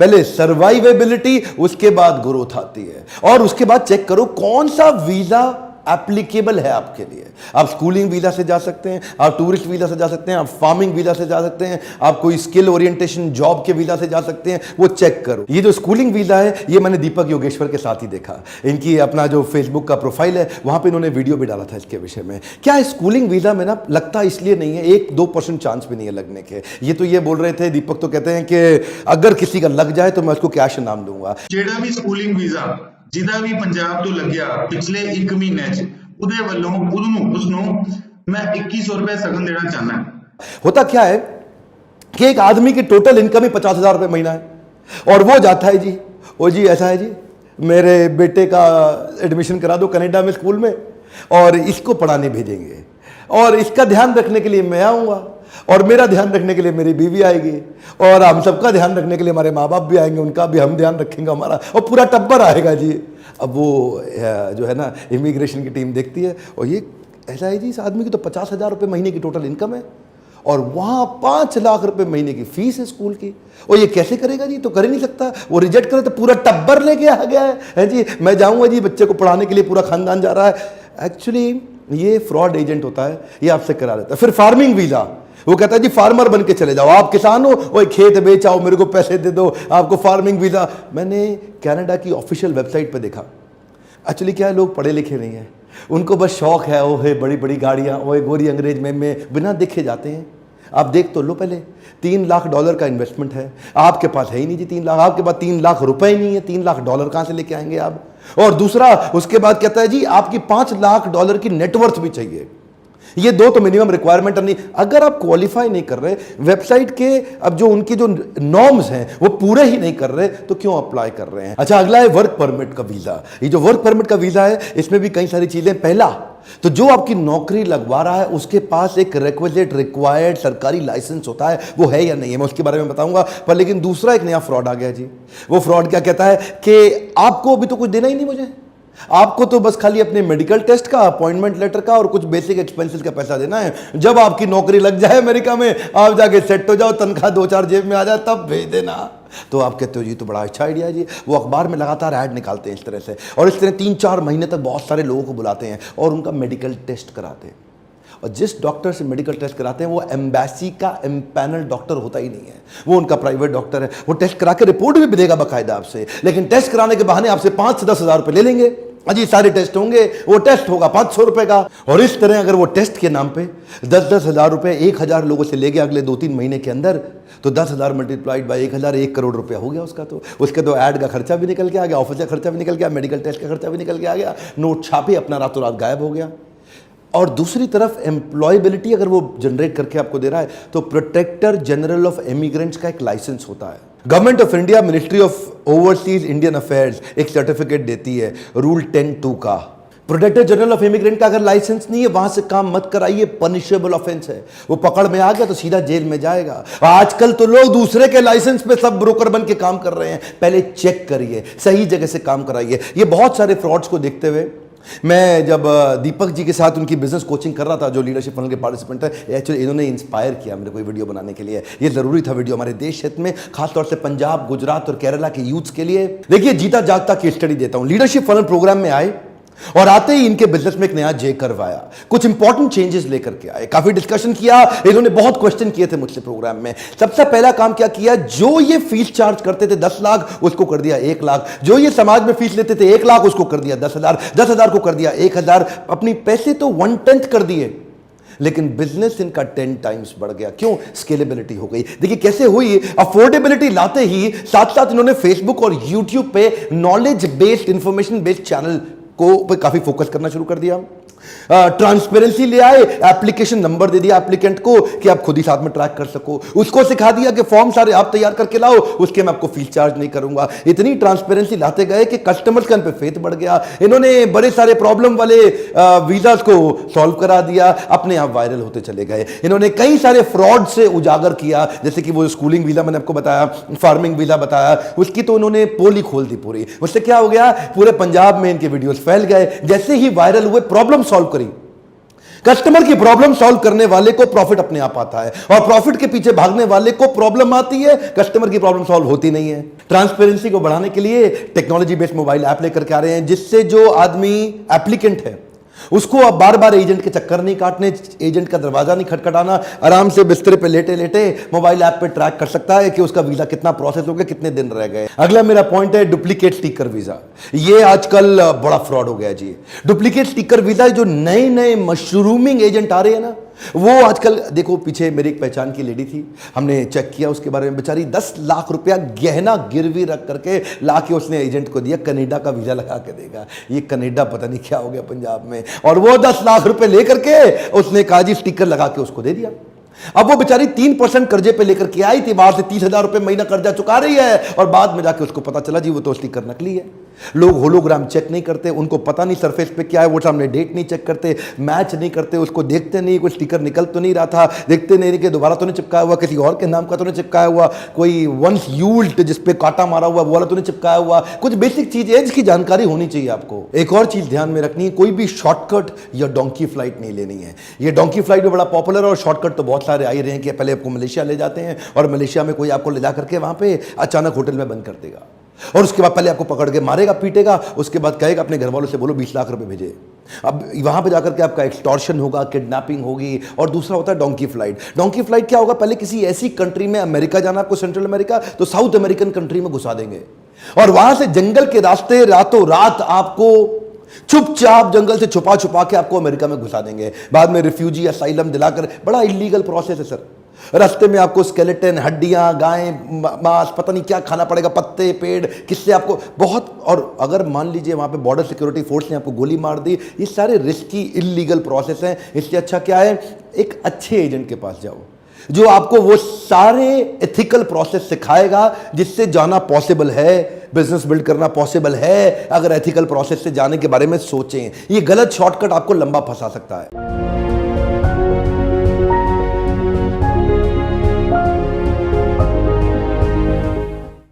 पहले सर्वाइवेबिलिटी, उसके बाद ग्रोथ आती है, और उसके बाद चेक करो कौन सा वीजा एप्लीकेबल है आपके लिए। आप स्कूलिंग वीजा से जा सकते हैं, आप टूरिस्ट वीजा से जा सकते हैं, आप फार्मिंग वीजा से जा सकते हैं, आप कोई स्किल ओरिएंटेशन जॉब के वीजा से जा सकते हैं, वो चेक करो। ये जो स्कूलिंग वीजा है, ये मैंने दीपक योगेश्वर के साथ ही देखा। इनकी अपना जो फेसबुक का प्रोफाइल है, वहां पे इन्होंने वीडियो भी डाला था इसके विषय में। क्या है स्कूलिंग वीजा में ना लगता इसलिए नहीं है, 1-2% चांस भी नहीं है लगने के। ये तो ये बोल रहे थे, दीपक तो कहते हैं कि अगर किसी का लग जाए तो मैं उसको कैश इनाम दूंगा। ਜਿਹੜਾ ਵੀ ਸਕੂਲਿੰਗ ਵੀਜ਼ਾ ਜਿਹਦਾ ਵੀ ਪੰਜਾਬ ਤੋਂ ਲੱਗਿਆ ਪਿਛਲੇ 1 ਮਹੀਨੇ 'ਚ ਉਹਦੇ ਵੱਲੋਂ ਉਸਨੂੰ मैं 2100 रुपए सगन देना चाहना है। होता क्या है कि एक आदमी की टोटल इनकम ही 50,000 रुपए महीना है, और वो जाता है जी, ओ जी ऐसा है जी, मेरे बेटे का एडमिशन करा दो कनाडा में स्कूल में, और इसको पढ़ाने भेजेंगे, और इसका ध्यान रखने के लिए मैं आऊँगा, और मेरा ध्यान रखने के लिए मेरी बीवी आएगी, और हम सबका ध्यान रखने के लिए हमारे माँ बाप भी आएंगे, उनका भी हम ध्यान रखेंगे हमारा, और पूरा टब्बर आएगा जी। अब वो जो है ना इमिग्रेशन की टीम देखती है, और ये ऐसा है जी, इस आदमी की तो 50,000 रुपये महीने की टोटल इनकम है, और वहाँ 5 लाख रुपए महीने की फीस है स्कूल की, और ये कैसे करेगा जी? तो कर ही नहीं सकता। वो रिजेक्ट करे तो पूरा टब्बर लेके आ गया है जी, मैं जाऊँगा जी, बच्चे को पढ़ाने के लिए पूरा खानदान जा रहा है। एक्चुअली ये फ्रॉड एजेंट होता है, ये आपसे करा देता है। फिर फार्मिंग वीज़ा, वो कहता है जी फार्मर बन के चले जाओ, आप किसान हो, वो खेत बेच आओ, मेरे को पैसे दे दो, आपको फार्मिंग वीज़ा। मैंने कनाडा की ऑफिशियल वेबसाइट पे देखा, एक्चुअली क्या है, लोग पढ़े लिखे नहीं हैं, उनको बस शौक है, वो है बड़ी बड़ी गाड़ियाँ, वो गोरी अंग्रेज में बिना देखे जाते हैं। आप देख तो लो पहले, $3 लाख का इन्वेस्टमेंट है, आपके पास है ही नहीं जी 3 लाख, आपके पास $3 लाख ही नहीं है, $3 लाख कहाँ से लेके आएंगे आप? और दूसरा, उसके बाद कहता है जी आपकी $5 लाख की नेटवर्थ भी चाहिए। ये 2 तो मिनिमम रिक्वायरमेंट नहीं। अगर आप क्वालिफाई नहीं कर रहे, वेबसाइट के अब जो उनकी जो नॉर्म्स हैं वो पूरे ही नहीं कर रहे, तो क्यों अप्लाई कर रहे हैं? अच्छा, अगला है वर्क परमिट का वीजा। ये जो वर्क परमिट का वीजा है, इसमें भी कई सारी चीजें। पहला तो जो आपकी नौकरी लगवा रहा है उसके पास एक रिक्वायर्ड सरकारी लाइसेंस होता है, वो है या नहीं है, मैं उसके बारे में बताऊंगा। पर लेकिन दूसरा एक नया फ्रॉड आ गया जी। वो फ्रॉड क्या कहता है कि आपको अभी तो कुछ देना ही नहीं मुझे, आपको तो बस खाली अपने मेडिकल टेस्ट का, अपॉइंटमेंट लेटर का और कुछ बेसिक एक्सपेंसेस का पैसा देना है। जब आपकी नौकरी लग जाए अमेरिका में, आप जाके सेट हो जाओ, तनख्वाह 2-4 जेब में आ जाए, तब भेज देना। तो आप कहते हो जी तो बड़ा अच्छा आइडिया है जी। वो अखबार में लगातार ऐड निकालते हैं इस तरह से, और इस तरह 3-4 महीने तक बहुत सारे लोगों को बुलाते हैं और उनका मेडिकल टेस्ट कराते हैं। और जिस डॉक्टर से मेडिकल टेस्ट कराते हैं वो एम्बेसी का एम्पैनल डॉक्टर होता ही नहीं है, वो उनका प्राइवेट डॉक्टर है। वो टेस्ट करा के रिपोर्ट भी देगा बाकायदा आपसे, लेकिन टेस्ट कराने के बहाने आपसे 5 से 10 हज़ार रुपये ले लेंगे। अजी सारे टेस्ट होंगे, वो टेस्ट होगा 500 रुपए का। और इस तरह अगर वो टेस्ट के नाम पे 10-10 हज़ार रुपये 1,000 लोगों से ले गया अगले 2-3 महीने के अंदर, तो 10,000 मल्टीप्लाइड बाई 1,000, 1 करोड़ रुपया हो गया उसका। तो उसके तो ऐड का खर्चा भी निकल के आ गया, ऑफिस का खर्चा भी निकल गया, मेडिकल टेस्ट का खर्चा भी निकल के आ गया, नोट छापे, अपना रातों रात गायब हो गया। और दूसरी तरफ एम्प्लॉयबिलिटी अगर वो जनरेट करके आपको दे रहा है, तो प्रोटेक्टर जनरल ऑफ इमिग्रेंट्स का एक लाइसेंस होता है। Government of India, ministry of overseas Indian affairs एक सर्टिफिकेट देती है, रूल 10(2) का। प्रोटेक्टर जनरल ऑफ इमिग्रेंट का अगर लाइसेंस नहीं है, वहां से काम मत कराइए, पनिशेबल ऑफेंस है। वो पकड़ में आ गया तो सीधा जेल में जाएगा। आजकल तो लोग दूसरे के लाइसेंस पे सब ब्रोकर बन के काम कर रहे हैं। पहले चेक करिए, सही जगह से काम कराइए। ये बहुत सारे फ्रॉड्स को देखते हुए मैं जब दीपक जी के साथ उनकी बिजनेस कोचिंग कर रहा था, जो लीडरशिप फनल के पार्टिसिपेंट है, एक्चुअली इन्होंने इंस्पायर किया मेरे को ये वीडियो बनाने के लिए। ये जरूरी था वीडियो हमारे देश हित में, खासतौर से पंजाब, गुजरात और केरला के यूथ्स के लिए। देखिए, जीता जागता केस स्टडी देता हूं। लीडरशिप फनल प्रोग्राम में आए और आते ही इनके बिजनेस में एक नया जे कर्व आया, कुछ इंपॉर्टेंट चेंजेस लेकर के आए, काफी डिस्कशन किया, इन्होंने बहुत क्वेश्चन किए थे मुझसे प्रोग्राम में। सबसे पहला काम क्या किया, जो ये फीस चार्ज करते थे 10 लाख, उसको कर दिया 1 लाख। जो ये समाज में फीस लेते थे 1 लाख, उसको कर दिया 10,000, 10,000 को कर दिया 1,000। अपनी पैसे तो 1/10 कर दिए, लेकिन बिजनेस इनका 10 टाइम्स बढ़ गया। क्यों? स्केलेबिलिटी हो गई। देखिए कैसे हुई, अफोर्डेबिलिटी लाते ही साथ साथ इन्होंने फेसबुक और यूट्यूब पे knowledge based, information based channel को पे काफी फोकस करना शुरू कर दिया। ट्रांसपेरेंसी ले आए, एप्लीकेशन नंबर दे दिया एप्लीकेंट को कि आप खुद ही साथ में ट्रैक कर सको। उसको सिखा दिया कि फॉर्म सारे आप तैयार करके लाओ, उसके मैं आपको फीस चार्ज नहीं करूंगा। इतनी ट्रांसपेरेंसी लाते गए कि कस्टमर्स का इन पे फेथ बढ़ गया। इन्होंने बड़े सारे प्रॉब्लम वाले वीजास को सॉल्व करा दिया, अपने आप वायरल होते चले गए। इन्होंने कई सारे फ्रॉड से उजागर किया, जैसे कि वो स्कूलिंग वीजा मैंने आपको बताया, फार्मिंग वीजा बताया, उसकी तो उन्होंने पोल ही खोल दी पूरी। उससे क्या हो गया, पूरे पंजाब में इनके वीडियोस फैल गए। जैसे ही वायरल हुए, प्रॉब्लम सॉल्व करी। कस्टमर की प्रॉब्लम सॉल्व करने वाले को प्रॉफिट अपने आप आता है, और प्रॉफिट के पीछे भागने वाले को प्रॉब्लम आती है, कस्टमर की प्रॉब्लम सॉल्व होती नहीं है। ट्रांसपेरेंसी को बढ़ाने के लिए टेक्नोलॉजी बेस्ड मोबाइल ऐप लेकर के आ रहे हैं, जिससे जो आदमी एप्लीकेंट है उसको अब बार बार एजेंट के चक्कर नहीं काटने, एजेंट का दरवाजा नहीं खटखटाना, आराम से बिस्तर पे लेटे लेटे मोबाइल ऐप पे ट्रैक कर सकता है कि उसका वीजा कितना प्रोसेस हो गया, कितने दिन रह गए। अगला मेरा पॉइंट है डुप्लीकेट स्टिकर वीजा। ये आजकल बड़ा फ्रॉड हो गया जी। डुप्लीकेट स्टिकर वीजा जो नए नए मशरूमिंग एजेंट आ रहे हैं ना, वो आजकल देखो, पीछे मेरी एक पहचान की लेडी थी, हमने चेक किया उसके बारे में, बेचारी 10 लाख रुपया गहना गिरवी रख करके ला के उसने एजेंट को दिया, कनाडा का वीजा लगा के देगा। ये कनाडा पता नहीं क्या हो गया पंजाब में, और वो 10 लाख रुपए लेकर के उसने काजी स्टिकर लगा के उसको दे दिया। अब वो बेचारी 3% कर्जे पे लेकर के आई थी, बाहर से 30,000 रुपए महीना कर्जा चुका रही है, और बाद में जाके उसको पता चला जी वो तो स्टिकर नकली है। लोग होलोग्राम चेक नहीं करते, उनको पता नहीं सरफेस पे क्या है, वो सामने डेट नहीं चेक करते, मैच नहीं करते, उसको देखते नहीं कोई स्टिकर निकल तो नहीं रहा था, देखते नहीं कि दोबारा तो नहीं चिपकाया हुआ, किसी और के नाम का तो नहीं चिपकाया हुआ, कोई वंस यूज्ड जिसपे कांटा मारा हुआ वो वाला तो नहीं चिपकाया हुआ। कुछ बेसिक चीज है जिसकी जानकारी होनी चाहिए आपको। एक और चीज ध्यान में रखनी है, कोई भी शॉर्टकट या डोंकी फ्लाइट नहीं लेनी है। ये डोंकी फ्लाइट भी बड़ा पॉपुलर है, और शॉर्टकट तो बहुत सारे आ ही रहे हैं कि पहले आपको मलेशिया ले जाते हैं, और मलेशिया में कोई आपको ले जा करके वहां पे अचानक होटल में बंद कर देगा, और उसके बाद पहले आपको पकड़ के मारेगा, पीटेगा, उसके बाद कहेगा अपने घर वालों से बोलो 20 लाख रुपए भेजे। अब वहां पे जाकर के आपका एक्सटॉर्शन होगा, किडनैपिंग होगी। और दूसरा होता है डोंकी फ्लाइट। डोंकी फ्लाइट क्या होगा, पहले किसी ऐसी कंट्री में, अमेरिका जाना आपको, सेंट्रल अमेरिका, तो साउथ अमेरिकन कंट्री में घुसा देंगे, और वहां से जंगल के रास्ते रातों रात आपको चुपचाप जंगल से छुपा छुपा के आपको अमेरिका में घुसा देंगे, बाद में रिफ्यूजी असाइलम दिलाकर। बड़ा इलीगल प्रोसेस है सर। रास्ते में आपको स्केलेटन, हड्डियां, गायें, मांस, पता नहीं क्या खाना पड़ेगा, पत्ते, पेड़, किससे आपको बहुत। और अगर मान लीजिए वहां पे बॉर्डर सिक्योरिटी फोर्स ने आपको गोली मार दी, ये सारे रिस्की इलीगल प्रोसेस हैं। इससे अच्छा क्या है, एक अच्छे एजेंट के पास जाओ जो आपको वो सारे एथिकल प्रोसेस सिखाएगा, जिससे जाना पॉसिबल है, बिजनेस बिल्ड करना पॉसिबल है, अगर एथिकल प्रोसेस से जाने के बारे में सोचें। ये गलत शॉर्टकट आपको लंबा फंसा सकता है।